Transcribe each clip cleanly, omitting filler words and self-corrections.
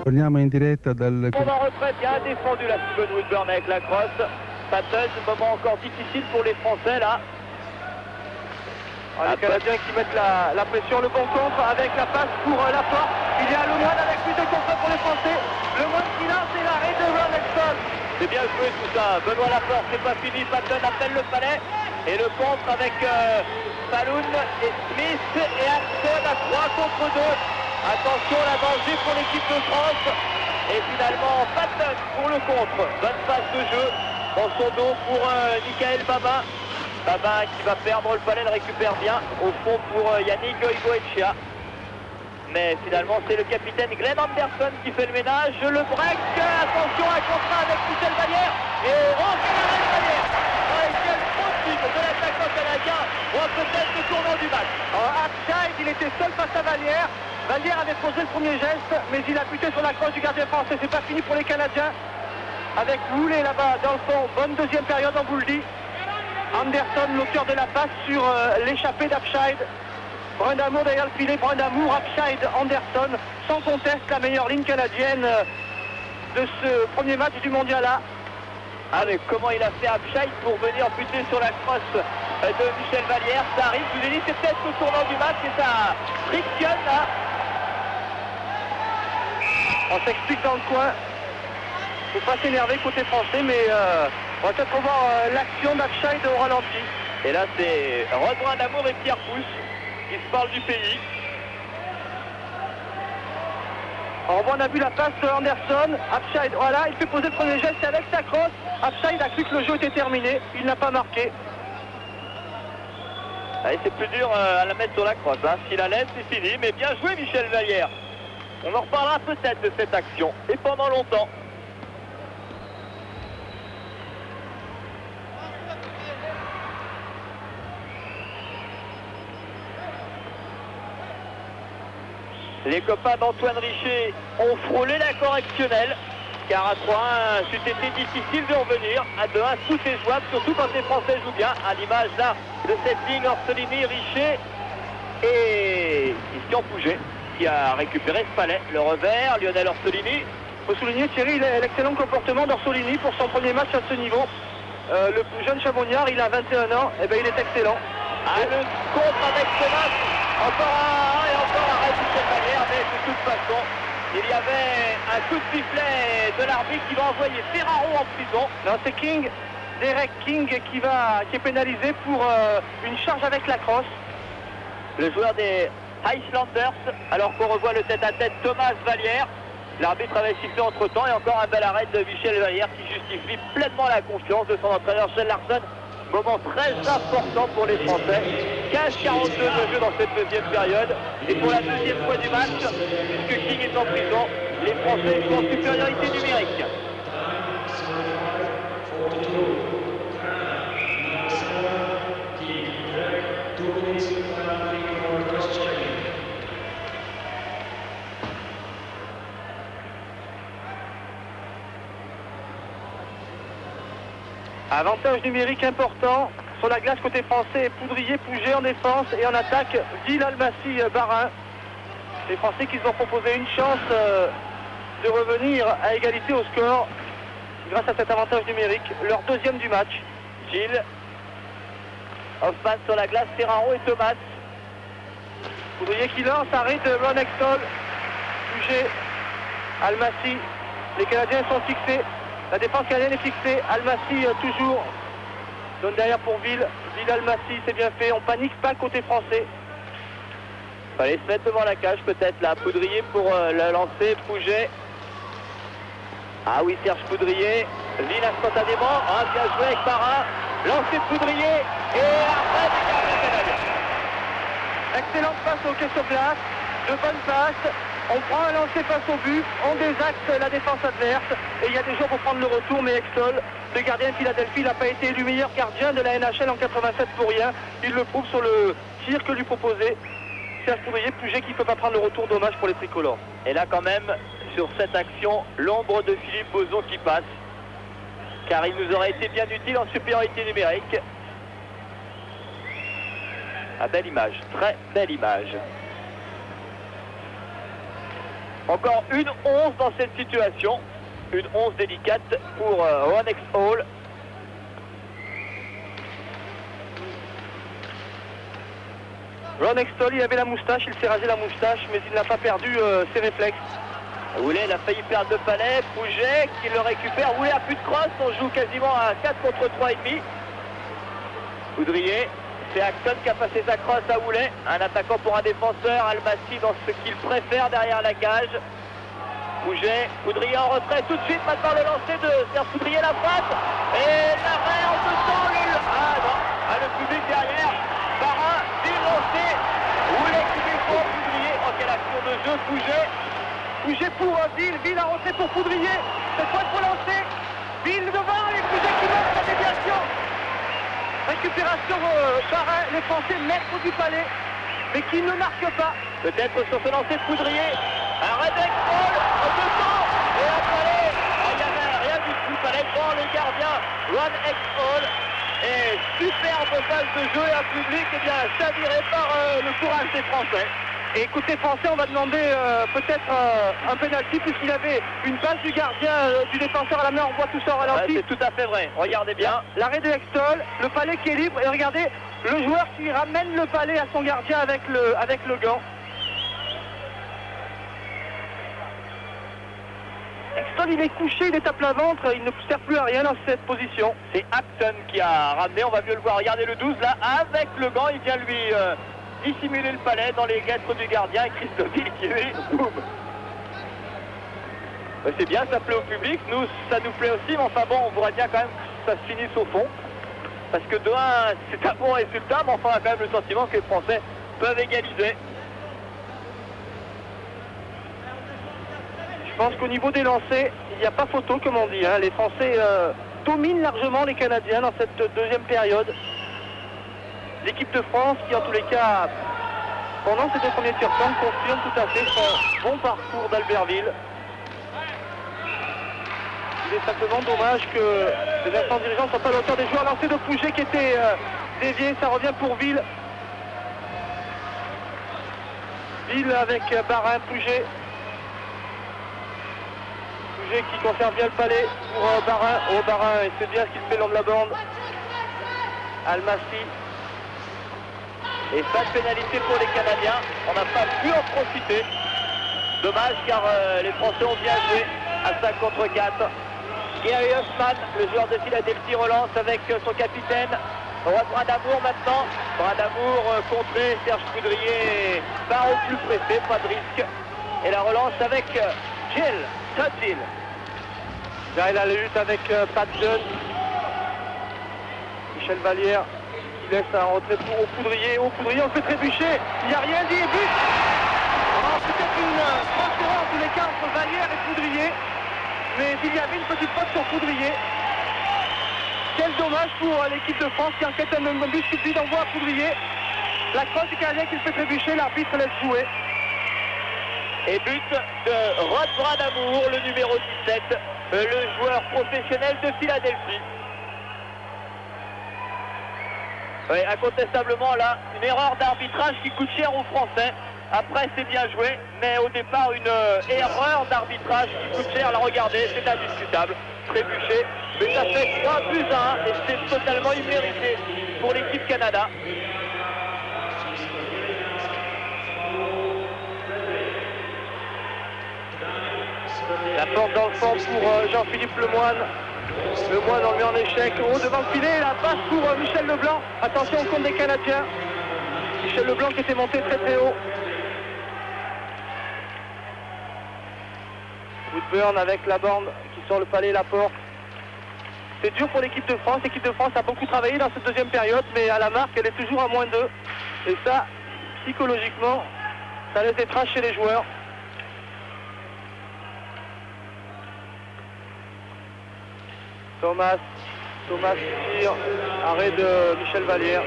Torniamo in diretta dal... En retraite, bien défendu la Steven Woodburn avec la crosse. Patton, moment encore difficile pour les Français là. Les Canadiens qui mettent la pression, le bon contre avec la passe pour Laporte. Il y a Lemoine avec plus de contre pour les Français. Lemoine qui lance et l'arrêt de Ron Exton. C'est bien joué tout ça. Benoît Laporte, c'est pas fini. Patton appelle le palais. Et le contre avec Falloun et Smith et Axon à 3 contre 2. Attention, la danger pour l'équipe de France. Et finalement, Patton pour le contre. Bonne passe de jeu dans son dos pour Michael Babin. Babin qui va perdre le palais, le récupère bien. Au fond pour Yannick Goicoechea. Mais finalement, c'est le capitaine Glenn Anderson qui fait le ménage. Le break, attention, un contrat avec Michel Vallière. Et quel arrêt de Vallière. Quel profil de l'attaquant canadien. Peut-être le tournant du match. Upside, il était seul face à Vallière. Vallière avait posé le premier geste, mais il a buté sur la crosse du gardien français. C'est pas fini pour les Canadiens. Avec Woolley là-bas dans le fond. Bonne deuxième période, on vous le dit. Anderson, l'auteur de la passe sur l'échappée d'Upside. Brindamour derrière le filet, Brindamour, Upside, Anderson. Sans conteste, la meilleure ligne canadienne de ce premier match du mondial A. Avec comment il a fait Upside pour venir buter sur la crosse de Michel Vallière. Ça arrive, je vous ai dit, c'est peut-être le tournant du match et ça frictionne là. On s'explique dans le coin. Faut pas s'énerver côté français, mais on va peut-être revoir l'action d'Upside au ralenti. Et là, c'est Rod Brindamour et Pierre Pousse qui se parlent du pays. Alors on a vu la passe de Anderson, Upside, voilà, il fait poser le premier geste avec sa crosse. Upside a cru que le jeu était terminé, il n'a pas marqué. Allez, c'est plus dur à la mettre sur la crosse, hein. S'il la laisse, c'est fini, mais bien joué Michel Vallière. On en reparlera peut-être de cette action, et pendant longtemps. Les copains d'Antoine Richer ont frôlé la correctionnelle, car à 3-1, c'eût été difficile de revenir. À 2-1, tout est jouable, surtout quand les Français jouent bien. À l'image là de cette ligne Orsolini, Richer et Christian Pouget qui a récupéré ce palais. Le revers, Lionel Orsolini. Il faut souligner, Thierry, l'excellent comportement d'Orsolini pour son premier match à ce niveau. Le jeune Chamonniard, il a 21 ans, et ben il est excellent. Le contre avec Thomas, encore un et encore arrêt de Michel Vallière, mais de toute façon, il y avait un coup de sifflet de l'arbitre qui va envoyer Ferraro en prison. Non, c'est King, Derek King qui est pénalisé pour une charge avec la crosse. Le joueur des Highlanders, alors qu'on revoit le tête-à-tête Thomas Vallière. L'arbitre avait sifflé entre-temps et encore un bel arrêt de Michel Vallière qui justifie pleinement la confiance de son entraîneur Shell Larson. Moment très important pour les Français. 15-42 de jeu dans cette deuxième période. Et pour la deuxième fois du match, puisque King est en prison, les Français sont en supériorité numérique. Avantage numérique important sur la glace côté français, Poudrier, Pouget en défense et en attaque, Gilles Almassi, Barin. Les Français qui ont proposé une chance de revenir à égalité au score grâce à cet avantage numérique, leur deuxième du match. Gilles, Hoffman sur la glace, Ferraro et Thomas. Poudrier qui lance, arrêt de Ron Extol, Pouget, Almassi. Les Canadiens sont fixés. La défense canadienne est fixée, Almassi toujours, donne derrière pour Ville Almassi, c'est bien fait, on panique pas côté français. Fallait se mettre devant la cage peut-être là, Poudrier pour le lancer, Pouget. Ah oui, Serge Poudrier, Ville instantanément, bien joué avec Barin, lancer de Poudrier et après du gardien canadien. Excellente passe au hockey sur glace, de bonnes passes. On prend un lancer face au but, on désacte la défense adverse et il y a des jours pour prendre le retour, mais Extol, le gardien de Philadelphie, n'a pas été élu meilleur gardien de la NHL en 87 pour rien. Il le prouve sur le tir que lui proposait Serge Poudrier, Pouget qui ne peut pas prendre le retour, dommage pour les tricolores. Et là quand même, sur cette action, l'ombre de Philippe Bozon qui passe, car il nous aurait été bien utile en supériorité numérique. Ah, belle image, très belle image. Encore une 11 dans cette situation. Une 11 délicate pour Ron Exhall. Ron Exhall, il avait la moustache, il s'est rasé la moustache, mais il n'a pas perdu ses réflexes. Houlet, il a failli perdre le palais. Pouget qui le récupère. Houlet a plus de crosse. On joue quasiment à 4 contre 3,5. Poudrier. C'est Axon qui a passé sa crosse à Houlet. Un attaquant pour un défenseur. Almassi dans ce qu'il préfère derrière la cage. Pouget. Poudrier en retrait tout de suite. Maintenant le lancer de Serge Poudrier, la passe. Et l'arrêt en deux temps. Ah non. Ah, le public derrière. Barin. Il lancé. Houlet qui défend Poudrier. Oh, quelle action de jeu. Pouget. Pouget pour Ville, Ville a rentré pour Poudrier, cette fois pour lancer, Ville devant et Pouget qui marque la déviation. Récupération Barin, les Français maîtres du palais, mais qui ne marquent pas. Peut-être sur ce lancer de Poudrier, arrêt d'Exhall, en deux temps, et un palais, il n'y avait rien du tout, palais devant le gardien, Ron Exhall, et superbe phase de jeu et un public eh bien chaviré par le courage des Français. Et côté français, on va demander peut-être un pénalty puisqu'il avait une passe du gardien, du défenseur à la main, on voit tout ça au ralenti. C'est tout à fait vrai, regardez bien. L'arrêt de Exhall, le palais qui est libre, et regardez le joueur qui ramène le palais à son gardien avec le gant. Exhall, il est couché, il est à plat ventre, il ne sert plus à rien dans cette position. C'est Acton qui a ramené, on va mieux le voir, regardez le 12 là, avec le gant, il vient lui... dissimuler le palais dans les guêtres du gardien et Christophe qui est boum. C'est bien, ça plaît au public, nous ça nous plaît aussi, mais enfin bon, on voudrait bien quand même que ça se finisse au fond. Parce que de 1, c'est un bon résultat, mais enfin on a quand même le sentiment que les Français peuvent égaliser. Je pense qu'au niveau des lancers, il n'y a pas photo comme on dit, hein. Les Français dominent largement les Canadiens dans cette deuxième période. L'équipe de France qui en tous les cas, pendant ces deux premiers tiers-temps, confirme tout à fait son bon parcours d'Albertville. Il est simplement dommage que les instants dirigeants ne soient pas à la hauteur des joueurs lancés de Pouget qui étaient déviés. Ça revient pour Ville. Ville avec Barin, Pouget. Pouget qui conserve bien le palais pour Barin. Oh, Barin, il sait bien ce qu'il fait le long de la bande. Almassi. Et pas de pénalité pour les Canadiens, on n'a pas pu en profiter. Dommage car les Français ont bien joué à 5 contre 4. Gary Huffman, le joueur de Philadelphie, relance avec son capitaine. Bradamour maintenant. Bradamour contré, Serge Poudrier part au plus pressé, pas de risque. Et la relance avec Todd Gill. Là, il a la lutte avec Pat Dunn. Michel Vallière. Il laisse un retrait au Poudrier. Au Poudrier, on le fait trébucher. Il n'y a rien dit et but. Peut-être une transférence en tous les cas entre Vallière et Poudrier. Mais il y avait une petite faute sur Poudrier. Quel dommage pour l'équipe de France qui enquête un but stupide. On voit à Poudrier. La crosse du Canadien qui le fait trébucher. L'arbitre laisse jouer. Et but de Rod Bradamour, le numéro 17, le joueur professionnel de Philadelphie. Oui, incontestablement là, une erreur d'arbitrage qui coûte cher aux Français. Après c'est bien joué, mais au départ une erreur d'arbitrage qui coûte cher. Là regardez, c'est indiscutable. Trébuché, mais ça fait 3-1 et c'est totalement immérité pour l'équipe Canada. La porte dans le fond pour Jean-Philippe Lemoine. Lemoine on le met en échec. Oh, devant le filet, la passe pour Michel Leblanc. Attention au compte des Canadiens. Michel Leblanc qui était monté très très haut. Woodburn avec la bande qui sort le palais et la porte. C'est dur pour l'équipe de France. L'équipe de France a beaucoup travaillé dans cette deuxième période, mais à la marque, elle est toujours à -2. Et ça, psychologiquement, ça laisse des traces chez les joueurs. Thomas tire, arrêt de Michel Vallière.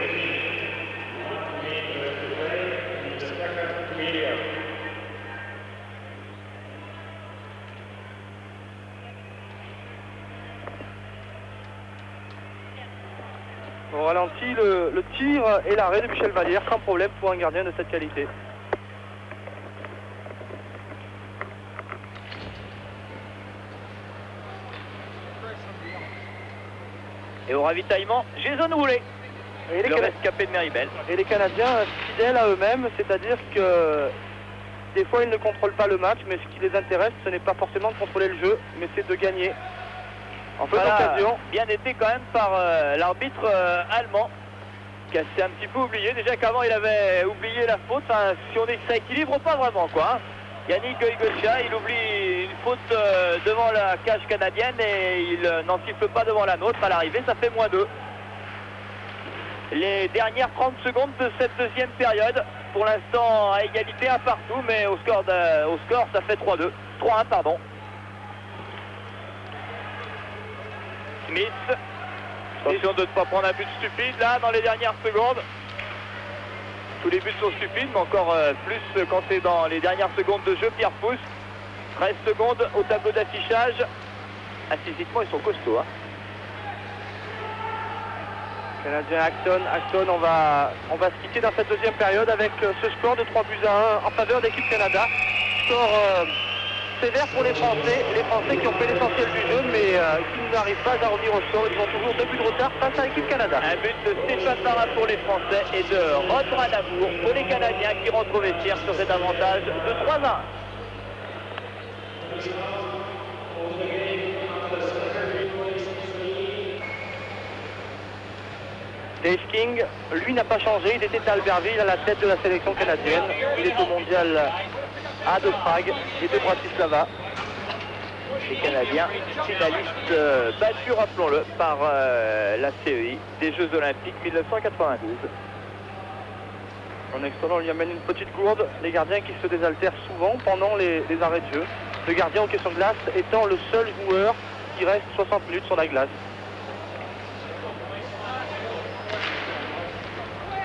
On ralentit le tir et l'arrêt de Michel Vallière, sans problème pour un gardien de cette qualité. Et au ravitaillement, Jason Woolley, le rescapé de Meribel. Et les Canadiens fidèles à eux-mêmes, c'est-à-dire que des fois ils ne contrôlent pas le match, mais ce qui les intéresse, ce n'est pas forcément de contrôler le jeu, mais c'est de gagner. En fin d'occasion. Bien aidé quand même par l'arbitre allemand, qui s'est un petit peu oublié. Déjà qu'avant il avait oublié la faute. Enfin, si on dit que ça équilibre pas vraiment quoi. Hein. Yannick Goigocha, il oublie une faute devant la cage canadienne et il n'en siffle pas devant la nôtre. À l'arrivée, ça fait -2. Les dernières 30 secondes de cette deuxième période. Pour l'instant à égalité, un partout, mais au score ça fait 3-2. 3-1 pardon. Smith, attention de ne pas prendre un but stupide là dans les dernières secondes. Tous les buts sont stupides, mais encore plus quand c'est dans les dernières secondes de jeu. Pierre Pousse, 13 secondes au tableau d'affichage. Ah, physiquement ils sont costauds. Hein. Canadien Acton, on va se quitter dans cette deuxième période avec ce score de 3-1 en faveur d'équipe Canada. Score sévère pour les Français qui ont fait l'essentiel du jeu, mais qui n'arrivent pas à revenir au score. Ils ont toujours 2 buts de retard face à l'équipe Canada. Un but de Stéphane Barra pour les Français et de Rod Bradamour pour les Canadiens qui rentrent au vestiaire sur cet avantage de 3-1. Dave King, lui, n'a pas changé. Il était à Albertville à la tête de la sélection canadienne. Il est au mondial à De Prague et de Bratislava. Les Canadiens, finalistes battus, rappelons-le, par la CEI des Jeux Olympiques 1992. En externant, on lui amène une petite gourde. Les gardiens qui se désaltèrent souvent pendant les arrêts de jeu. Le gardien en question de glace étant le seul joueur qui reste 60 minutes sur la glace.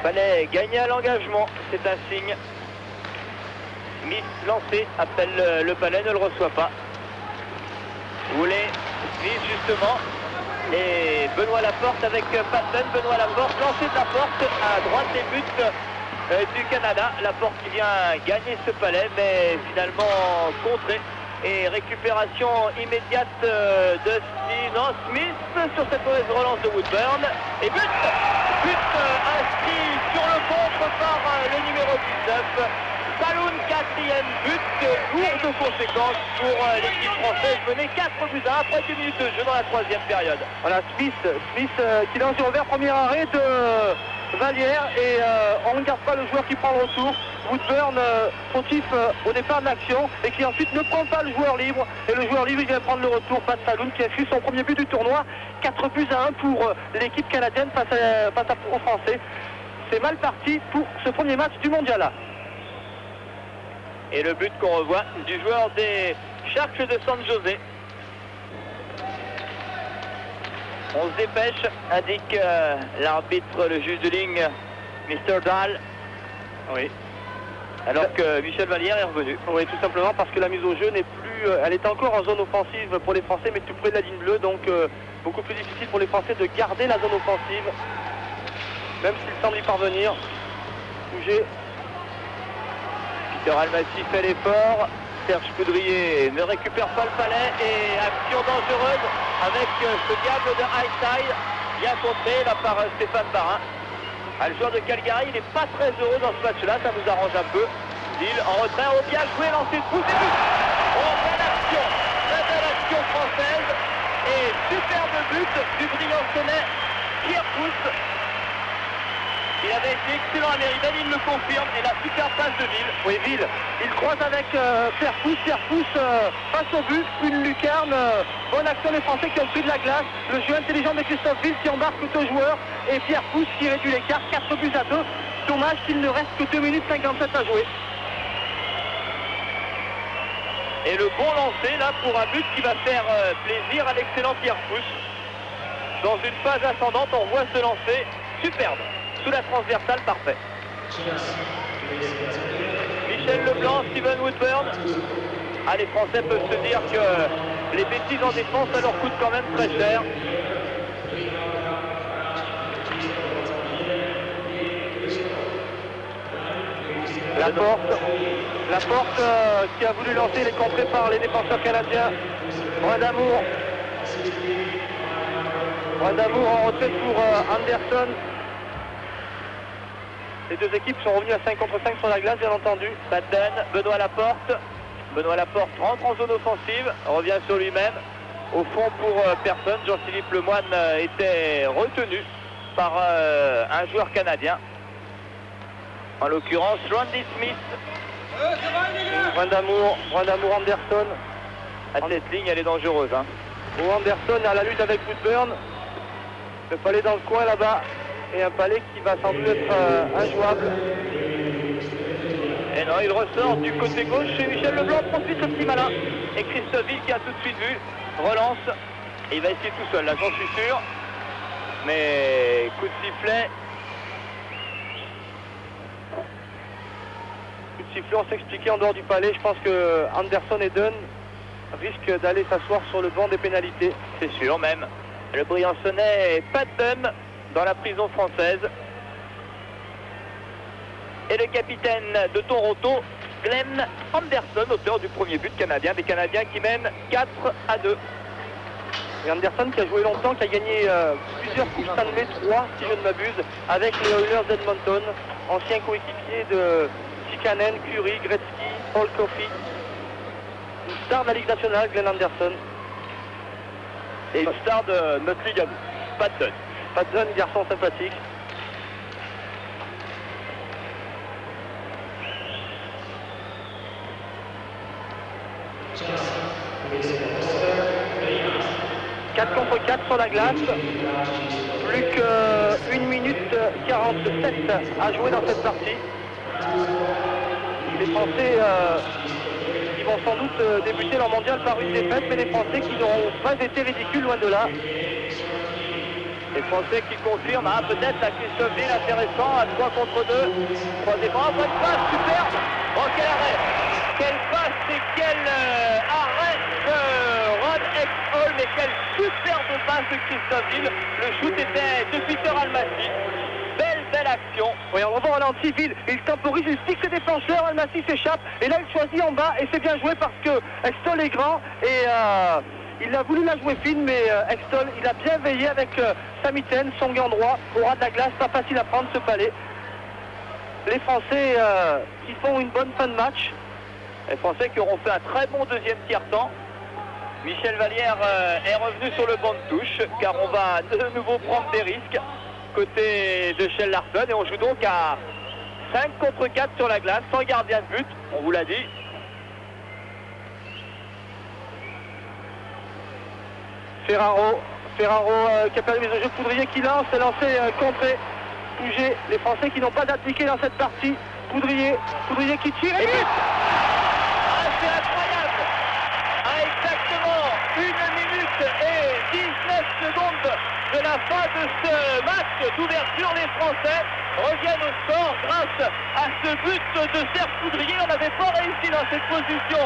Fallait gagner à l'engagement, c'est un signe. Smith lancé, appelle le palais, ne le reçoit pas. Woolley, Smith justement. Et Benoît Laporte avec Patton. Benoît Laporte, lancé de Laporte à droite des buts du Canada. Laporte qui vient gagner ce palais, mais finalement contré. Et récupération immédiate de Steve Smith sur cette mauvaise relance de Woodburn. Et but inscrit sur le contre par le numéro 19. Balloon, 4e but, lourd de conséquences pour l'équipe française, menée 4-1 après 2 minutes de jeu dans la 3e période. Voilà, Smith qui lance sur revers, premier arrêt de Vallière et on ne garde pas le joueur qui prend le retour. Woodburn, fautif au départ de l'action et qui ensuite ne prend pas le joueur libre. Et le joueur libre il vient prendre le retour, Pat Saloon qui inscrit son premier but du tournoi. 4-1 pour l'équipe canadienne face aux Français. C'est mal parti pour ce premier match du mondial. Et le but qu'on revoit du joueur des Sharks de San José. On se dépêche, indique l'arbitre, le juge de ligne, Mr. Dahl. Oui. Alors que Michel Vallière est revenu. Oui, tout simplement parce que la mise au jeu n'est plus... elle est encore en zone offensive pour les Français, mais tout près de la ligne bleue. Donc beaucoup plus difficile pour les Français de garder la zone offensive. Même s'ils semblent y parvenir. Bouger. Peter Almassi fait l'effort. Serge Coudrier ne récupère pas le palais et action dangereuse avec ce diable de Highside. Bien contré là par Stéphane Barra. Le joueur de Calgary, il n'est pas très heureux dans ce match-là, ça nous arrange un peu. Lille en retrait, on bien joué, lancé de pouce et but. Oh, belle action française et superbe but du brillant Sonnais, Pierre Pousse. Il avait été excellent à Meribel, il le confirme, et la super passe de Ville. Oui, Ville, il croise avec Pierre Pousse face au but, une lucarne, bonne action des Français qui ont pris de la glace, le jeu intelligent de Christophe Ville qui embarque 2 joueurs, et Pierre Pousse qui réduit l'écart, 4-2. Dommage qu'il ne reste que 2 minutes 57 à jouer. Et le bon lancer là pour un but qui va faire plaisir à l'excellent Pierre Pousse. Dans une phase ascendante, on voit ce lancer superbe. Sous la transversale, parfait. Michel Leblanc, Steven Woodburn. Ah, les Français peuvent se dire que les bêtises en défense, ça leur coûte quand même très cher. Laporte qui a voulu lancer, les contrés par les défenseurs canadiens. Bradamour Point d'amour en retrait pour Anderson. Les deux équipes sont revenues à 5 contre 5 sur la glace, bien entendu. Patten, Benoît Laporte. Benoît Laporte rentre en zone offensive, revient sur lui-même. Au fond pour personne, Jean-Philippe Lemoine était retenu par un joueur canadien. En l'occurrence, Randy Smith. Point d'amour Anderson. Cette ligne, elle est dangereuse. Hein. Anderson à la lutte avec Woodburn. Le palais dans le coin là-bas. Et un palais qui va sans doute être injouable. Et non, il ressort du côté gauche et Michel Leblanc profite ce petit malin. Et Christophe Ville qui a tout de suite vu, relance. Et il va essayer tout seul, là j'en suis sûr. Mais coup de sifflet. Coup de sifflet, on s'expliquait en dehors du palais. Je pense que Anderson et Dunn risquent d'aller s'asseoir sur le banc des pénalités. C'est sûr même. Le Briançonnais Patten dans la prison française. Et le capitaine de Toronto, Glenn Anderson, auteur du premier but canadien, des Canadiens qui mènent 4-2. Et Anderson qui a joué longtemps, qui a gagné plusieurs coupes Stanley, 3 si je ne m'abuse, avec les Oilers d'Edmonton, ancien coéquipier de Tikkanen, Curry, Gretzky, Paul Coffey. Une star de la Ligue nationale, Glenn Anderson. Et une star de notre ligue à nous, Patten. Patten, garçon sympathique. « 4 contre 4 sur la glace, plus que 1 minute 47 à jouer dans cette partie. Les Français qui vont sans doute débuter leur mondial par une défaite, mais les Français qui n'auront pas été ridicules, loin de là. Les Français qui confirment, peut-être à Christophe Ville, intéressant, à 3 contre 2. Troisième rang, bonne passe, super. Oh, quel arrêt! Quelle passe et quel arrêt de Ron Exhall, mais quelle superbe passe de Christophe Ville. Le shoot était de Peter Almassi. Belle action. Oui, on va voir ralenti, Ville, il temporise, il fixe ses défenseurs, Almassi s'échappe, et là il choisit en bas, et c'est bien joué parce que Exhall est grand, et il a voulu la jouer fine, mais Exhall, il a bien veillé avec Samiten, son gant droit, au ras de la glace, pas facile à prendre ce palais. Les Français qui font une bonne fin de match. Les Français qui auront fait un très bon deuxième tiers-temps. Michel Vallière est revenu sur le banc de touche, car on va de nouveau prendre des risques côté de Shell Larson, et on joue donc à 5 contre 4 sur la glace, sans gardien de but, on vous l'a dit. Ferraro qui a perdu mise au jeu, Poudrier qui lance, c'est lancé contré. Pouget, les Français qui n'ont pas d'appliqué dans cette partie. Poudrier qui tire et but. C'est incroyable. À exactement 1 minute et 19 secondes de la fin de ce match d'ouverture, les Français reviennent au score grâce à ce but de Serge Poudrier. On n'avait pas réussi dans cette position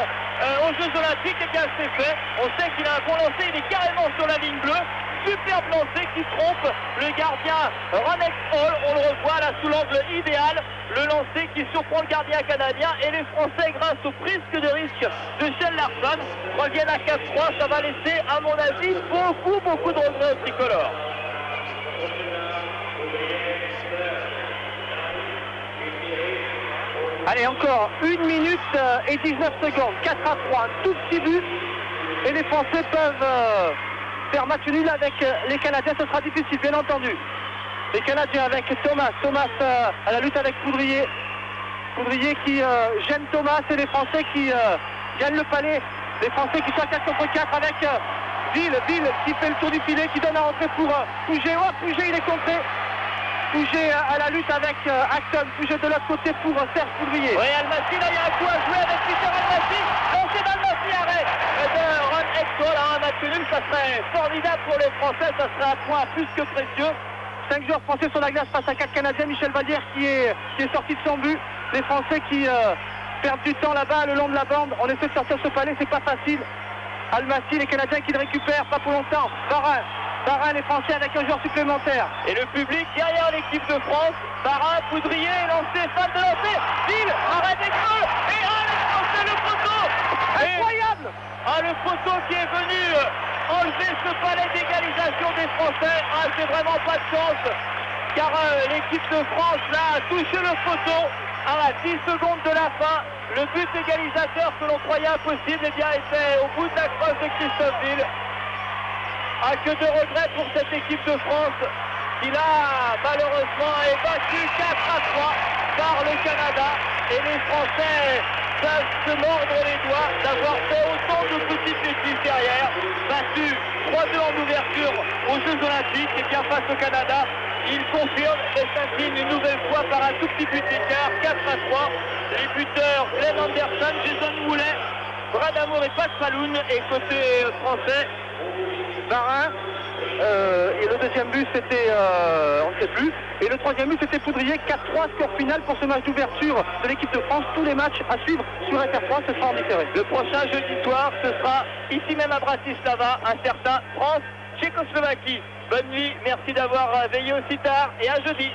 aux Jeux Olympiques, et bien c'est fait. On sait qu'il a un bon lancer, il est carrément sur la ligne bleue. Superbe lancer qui trompe le gardien Ron Exhall. On le revoit là sous l'angle idéal. Le lancer qui surprend le gardien canadien, et les Français, grâce au risque de risque de Shell Larson, reviennent à 4-3. Ça va laisser, à mon avis, beaucoup de regrets au tricolore. Allez, encore 1 minute et 19 secondes, 4-3, un tout petit but, et les Français peuvent faire match nul avec les Canadiens. Ce sera difficile, bien entendu. Les Canadiens avec Thomas à la lutte avec Poudrier qui gêne Thomas, et les Français qui gagnent le palais. Les Français qui sont à 4 contre 4 avec Ville qui fait le tour du filet, qui donne à rentrer pour Pouget. Oh, Pouget, il est contré. Pouget à la lutte avec Acton. Pouget de l'autre côté pour Serge Poudrier. Oui, Almassi, là il y a un coup à jouer avec Peter Almassi. Lancé d'Almassi, arrêt de Ron Exhall. Un match nul, ça serait formidable pour les Français, ça serait un point plus que précieux. 5 joueurs français sur la glace face à 4 Canadiens. Michel Vallière qui est sorti de son but. Les Français qui perdent du temps là-bas le long de la bande. On essaie de sortir ce palais, c'est pas facile. Almassi, les Canadiens qui le récupèrent, pas pour longtemps. Barin, les Français avec un joueur supplémentaire. Et le public derrière l'équipe de France. Barin, Poudrier, lancé, fan de lancer. Ville, arrêt d'Exhall. Et les Français, le poteau. Incroyable. Le poteau qui est venu enlever ce palais d'égalisation des Français. Ah, c'est vraiment pas de chance, car l'équipe de France là a touché le poteau à 10 secondes de la fin. Le but égalisateur que l'on croyait impossible, eh bien, était au bout de la crosse de Christophe Ville. Ah, que de regrets pour cette équipe de France qui là malheureusement est battue 4-3 par le Canada, et les Français peuvent se mordre les doigts d'avoir fait autant de petites bêtises derrière. Battu 3-2 en ouverture aux Jeux Olympiques, et bien face au Canada, il confirme et s'incline une nouvelle fois par un tout petit but d'écart, 4-3. Les buteurs Glenn Anderson, Jason Moulet, Brad Amour et Pat Falloun, et côté français Varin, et le deuxième but c'était, on ne sait plus, et le troisième but c'était Poudrier. 4-3, score final pour ce match d'ouverture de l'équipe de France. Tous les matchs à suivre sur FR3, ce sera en différé. Le prochain jeudi soir, ce sera ici même à Bratislava, un certain France-Tchécoslovaquie. Bonne nuit, merci d'avoir veillé aussi tard, et à jeudi.